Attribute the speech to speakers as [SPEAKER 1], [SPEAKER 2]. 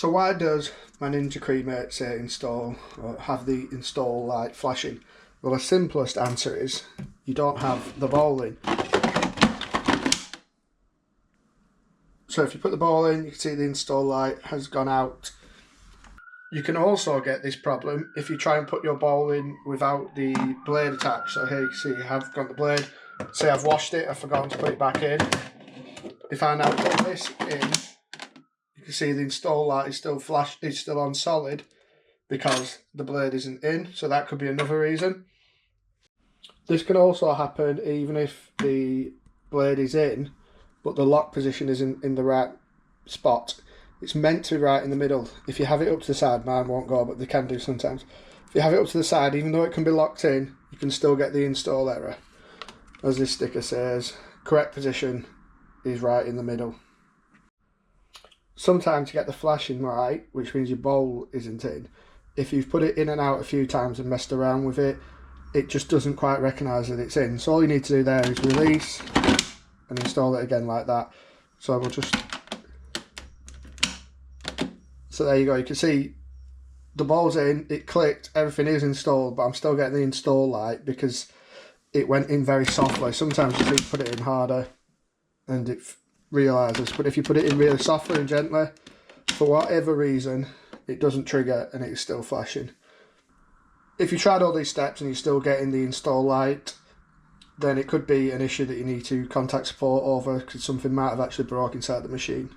[SPEAKER 1] So why does my Ninja Creami say install or have the install light flashing? Well, the simplest answer is you don't have the ball in. So if you put the ball in, you can see the install light has gone out. You can also get this problem if you try and put your ball in without the blade attached. So here you can see I have got the blade. Say I've washed it, I've forgotten to put it back in. If I now put this in, you can see the install light is still flash, it's still on solid because the blade isn't in. So that could be another reason. This can also happen even if the blade is in, but the lock position isn't in the right spot. It's meant to be right in the middle. If you have it up to the side, mine won't go, but they can do sometimes. If you have it up to the side, even though it can be locked in, you can still get the install error. As this sticker says, correct position is right in the middle. Sometimes to get the flashing right, which means your bowl isn't in, if you've put it in and out a few times and messed around with it, it just doesn't quite recognise that it's in. So all you need to do there is release and install it again like that. So we'll just... So there you go, you can see the ball's in, it clicked, everything is installed, but I'm still getting the install light because it went in very softly. Sometimes you need to put it in harder and it realises, but if you put it in really softly and gently, for whatever reason, it doesn't trigger and it's still flashing. If you tried all these steps and you're still getting the install light, then it could be an issue that you need to contact support over because something might have actually broke inside the machine.